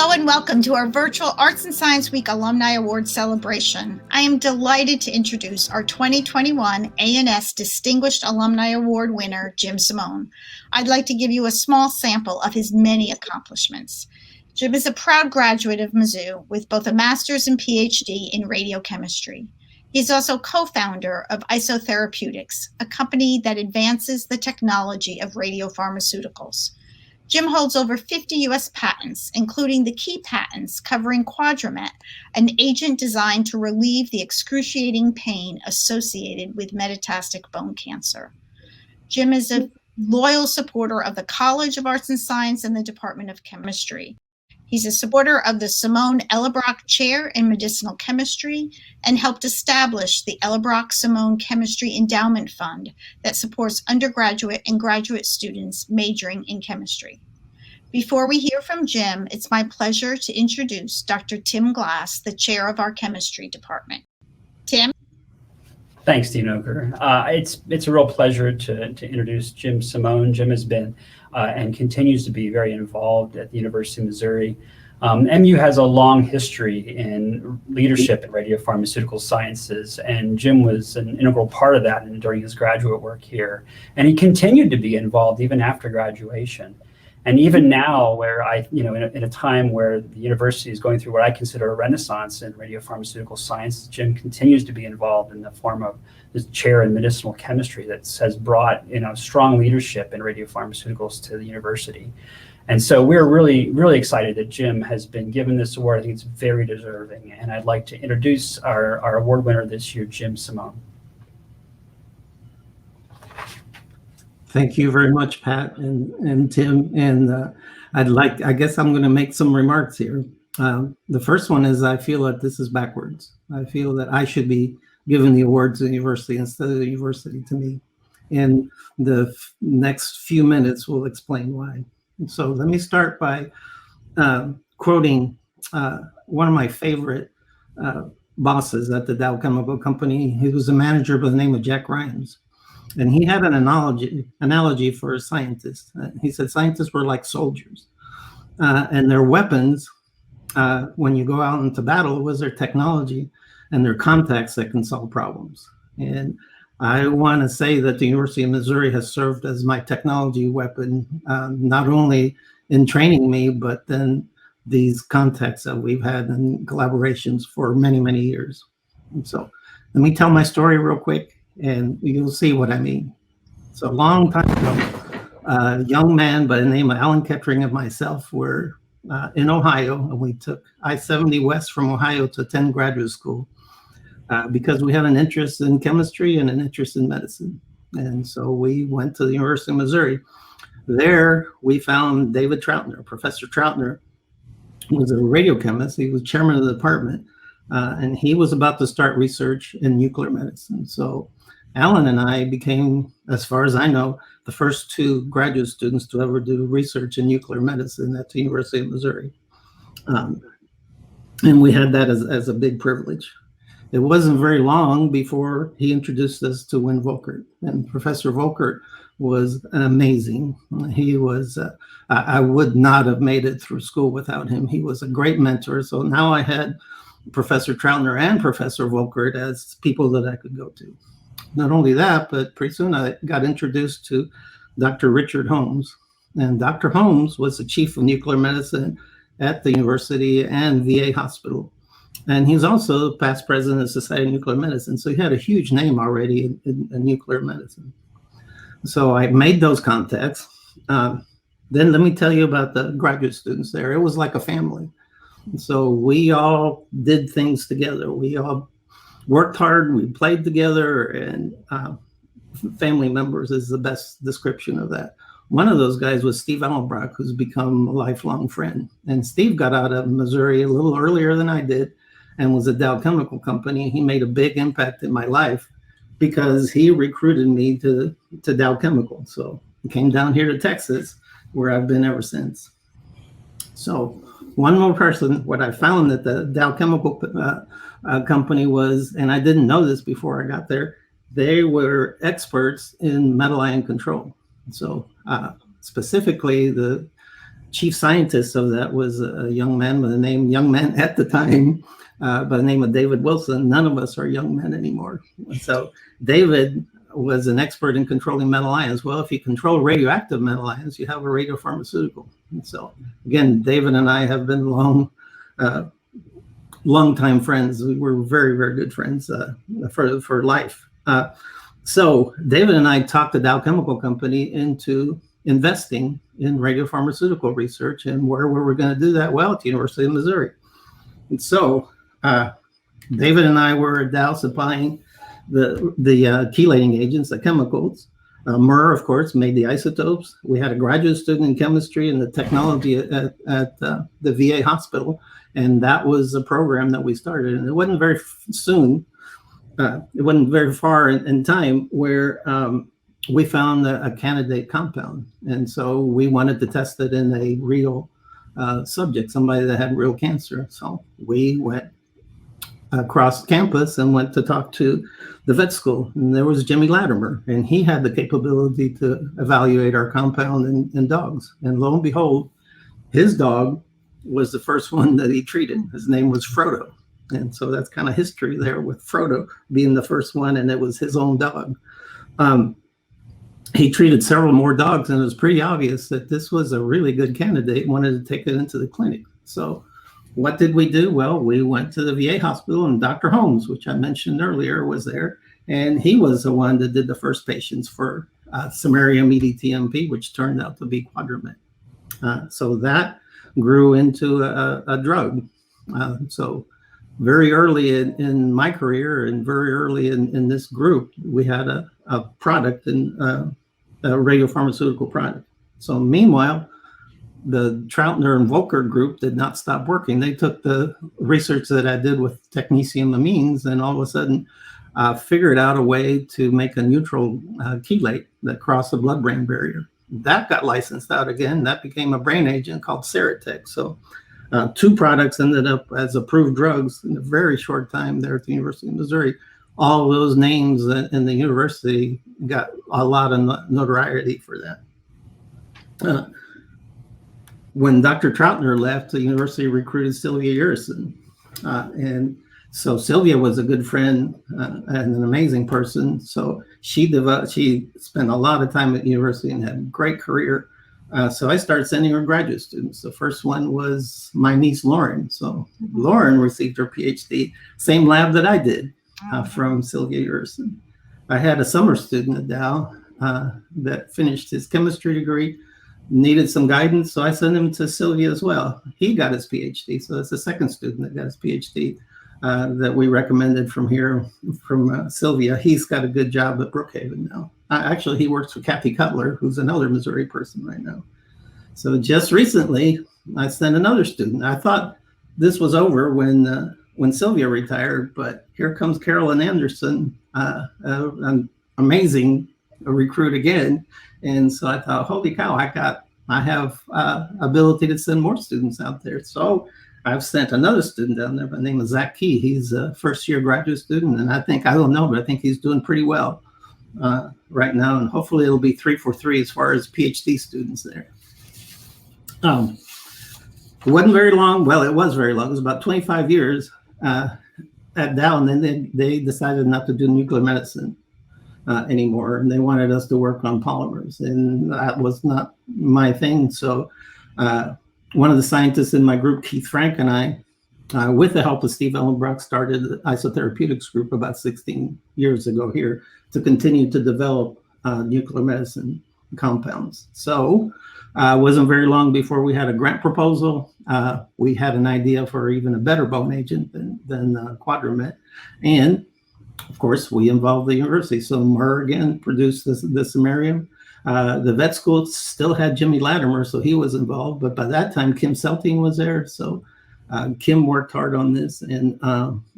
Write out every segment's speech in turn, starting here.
Hello and welcome to our virtual Arts and Science Week Alumni Award celebration. I am delighted to introduce our 2021 A&S Distinguished Alumni Award winner, Jim Simón. I'd like to give you a small sample of his many accomplishments. Jim is a proud graduate of Mizzou with both a master's and PhD in radiochemistry. He's also co-founder of Isotherapeutics, a company that advances the technology of radiopharmaceuticals. Jim holds over 50 U.S. patents, including the key patents covering Quadramet, an agent designed to relieve the excruciating pain associated with metastatic bone cancer. Jim is a loyal supporter of the College of Arts and Science and the Department of Chemistry. He's a supporter of the Simón Eilbrock Chair in Medicinal Chemistry and helped establish the Eilbrock-Simón Chemistry Endowment Fund that supports undergraduate and graduate students majoring in chemistry. Before we hear from Jim, it's my pleasure to introduce Dr. Tim Glass, the chair of our chemistry department. Tim? Thanks, Dean Oker. It's a real pleasure to introduce Jim Simón. Jim has been and continues to be very involved at the University of Missouri. MU has a long history in leadership in radiopharmaceutical sciences, and Jim was an integral part of that during his graduate work here. And he continued to be involved even after graduation. And even now, where in a time where the university is going through what I consider a renaissance in radiopharmaceutical science, Jim continues to be involved in the form of this chair in medicinal chemistry that has brought strong leadership in radiopharmaceuticals to the university. And so we're really, really excited that Jim has been given this award. I think it's very deserving. And I'd like to introduce our award winner this year, Jim Simón. Thank you very much, Pat and Tim. And I guess I'm going to make some remarks here. The first one is I feel that this is backwards. I feel that I should be given the award to the university instead of the university to me. And the next few minutes will explain why. So let me start by quoting one of my favorite bosses at the Dow Chemical Company. He was a manager by the name of Jack Rhymes. And he had an analogy for scientists. He said scientists were like soldiers. And their weapons, when you go out into battle, was their technology and their contacts that can solve problems. And I want to say that the University of Missouri has served as my technology weapon, not only in training me, but then these contacts that we've had and collaborations for many, many years. And so let me tell my story real quick, and you'll see what I mean. So a long time ago, a young man by the name of Alan Kettering and myself were in Ohio, and we took I-70 west from Ohio to attend graduate school because we had an interest in chemistry and an interest in medicine. And so we went to the University of Missouri. There we found David Troutner. Professor Troutner was a radiochemist. He was chairman of the department, and he was about to start research in nuclear medicine. So Alan and I became, as far as I know, the first two graduate students to ever do research in nuclear medicine at the University of Missouri. And we had that as a big privilege. It wasn't very long before he introduced us to Win Volkert. And Professor Volkert was amazing. He was, I would not have made it through school without him. He was a great mentor. So now I had Professor Troutner and Professor Volkert as people that I could go to. Not only that, but pretty soon I got introduced to Dr. Richard Holmes. And Dr. Holmes was the chief of nuclear medicine at the university and VA hospital. And he's also past president of Society of Nuclear Medicine. So he had a huge name already in nuclear medicine. So I made those contacts. Then let me tell you about the graduate students there. It was like a family. So we all did things together. We all worked hard, we played together, and family members is the best description of that. One of those guys was Steve Allenbrock, who's become a lifelong friend. And Steve got out of Missouri a little earlier than I did and was at Dow Chemical Company. He made a big impact in my life because he recruited me to Dow Chemical. So I came down here to Texas, where I've been ever since. So one more person, what I found at the Dow Chemical Company was, and I didn't know this before I got there, they were experts in metal ion control. So specifically the chief scientist of that was a young man at the time, by the name of David Wilson. None of us are young men anymore. So David was an expert in controlling metal ions. Well, if you control radioactive metal ions, you have a radiopharmaceutical. And so again, David and I have been long-time friends. We were very, very good friends for life. So David and I talked the Dow Chemical Company into investing in radiopharmaceutical research. And where were we going to do that? Well, at the University of Missouri. And so David and I were at Dow supplying the chelating agents, the chemicals. Murr, of course, made the isotopes. We had a graduate student in chemistry and the technology at the VA hospital. And that was a program that we started. And it wasn't very soon. It wasn't very far in time where we found a candidate compound. And so we wanted to test it in a real subject, somebody that had real cancer. So we went across campus and went to talk to the vet school. And there was Jimmy Latimer, and he had the capability to evaluate our compound in dogs. And lo and behold, his dog was the first one that he treated. His name was Frodo. And so that's kind of history there with Frodo being the first one, and it was his own dog. He treated several more dogs, and it was pretty obvious that this was a really good candidate, wanted to take it into the clinic. So what did we do? Well, we went to the VA hospital, and Dr. Holmes, which I mentioned earlier, was there. And he was the one that did the first patients for samarium EDTMP, which turned out to be Quadramet. So that grew into a drug. So very early in my career and very early in this group, we had a product, a radiopharmaceutical product. So meanwhile, the Troutner and Volker group did not stop working. They took the research that I did with technetium amines and all of a sudden figured out a way to make a neutral chelate that crossed the blood-brain barrier. That got licensed out again. That became a brain agent called Ceratec. So two products ended up as approved drugs in a very short time there at the University of Missouri. All those names in the university got a lot of notoriety for that. When Dr. Troutner left, the university recruited Sylvia Urison. And so Sylvia was a good friend and an amazing person. So she spent a lot of time at the university and had a great career. So I started sending her graduate students. The first one was my niece, Lauren. So Lauren received her PhD, same lab that I did from Sylvia Urison. I had a summer student at Dow that finished his chemistry degree, needed some guidance, so I sent him to Sylvia as well. He got his PhD, so that's the second student that got his PhD that we recommended from here, from Sylvia. He's got a good job at Brookhaven now. Actually, he works for Kathy Cutler, who's another Missouri person right now. So just recently, I sent another student. I thought this was over when Sylvia retired, but here comes Carolyn Anderson, an amazing recruit again. And so I thought, holy cow, I have ability to send more students out there. So I've sent another student down there by the name of Zach Key. He's a first-year graduate student, and I don't know, but I think he's doing pretty well right now. And hopefully it'll be 3 for 3 as far as PhD students there. It wasn't very long. Well, it was very long. It was about 25 years at Dow, and then they decided not to do nuclear medicine anymore, and they wanted us to work on polymers, and that was not my thing. So one of the scientists in my group, Keith Frank, and I, with the help of Steve Ellenbrock, started the isotherapeutics group about 16 years ago here to continue to develop nuclear medicine compounds. So it wasn't very long before we had a grant proposal. We had an idea for even a better bone agent than Quadramet, and of course, we involved the university. So Murr again produced the samarium. The vet school still had Jimmy Latimer, so he was involved. But by that time, Kim Selting was there. So Kim worked hard on this, and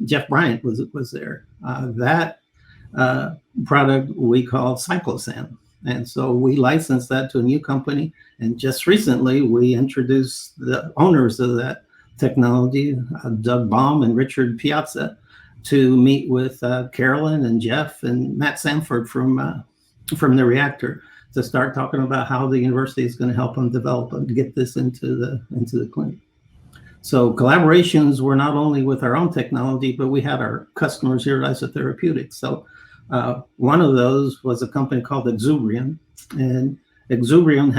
Jeff Bryant was there. That product we called Cyclosam. And so we licensed that to a new company. And just recently, we introduced the owners of that technology, Doug Baum and Richard Piazza, to meet with Carolyn and Jeff and Matt Sanford from the reactor to start talking about how the university is going to help them develop and get this into the clinic. So collaborations were not only with our own technology, but we had our customers here at Isotherapeutics. So one of those was a company called Exubrium, and Exubrium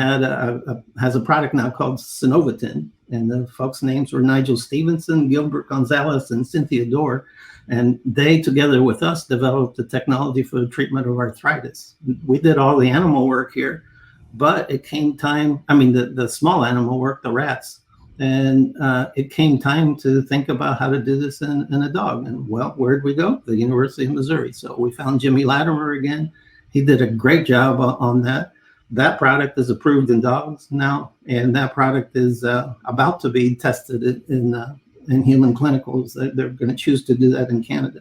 has a product now called Synovitin, and the folks' names were Nigel Stevenson, Gilbert Gonzalez, and Cynthia Dorr, and they, together with us, developed the technology for the treatment of arthritis. We did all the animal work here, but it came time, the small animal work, the rats, and it came time to think about how to do this in a dog. And well, where'd we go? The University of Missouri. So we found Jimmy Latimer again. He did a great job on that. That product is approved in dogs now, and that product is about to be tested in human clinicals. They're going to choose to do that in Canada.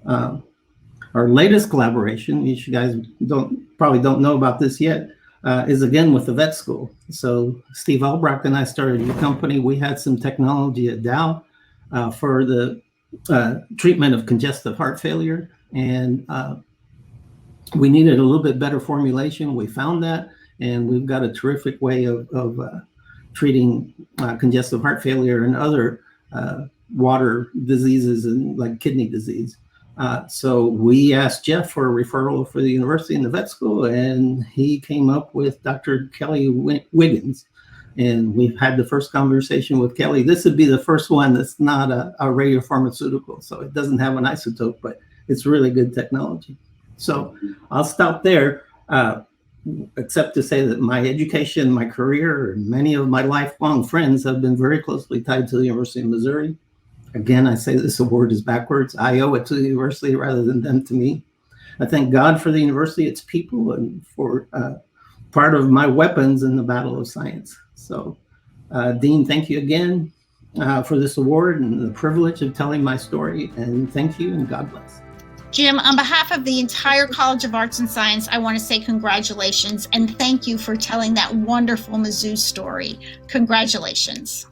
Our latest collaboration, you guys probably don't know about this yet, is again with the vet school. So Steve Albrecht and I started a company. We had some technology at Dow for the treatment of congestive heart failure, and we needed a little bit better formulation. We found that, and we've got a terrific way of treating congestive heart failure and other water diseases and like kidney disease. So we asked Jeff for a referral for the university and the vet school, and he came up with Dr. Kelly Wiggins. And we've had the first conversation with Kelly. This would be the first one that's not a radiopharmaceutical, so it doesn't have an isotope, but it's really good technology. So I'll stop there, except to say that my education, my career, and many of my lifelong friends have been very closely tied to the University of Missouri. Again, I say this award is backwards. I owe it to the university rather than them to me. I thank God for the university, its people, and for part of my weapons in the battle of science. So, Dean, thank you again for this award and the privilege of telling my story. And thank you, and God bless. Jim, on behalf of the entire College of Arts and Science, I want to say congratulations and thank you for telling that wonderful Mizzou story. Congratulations.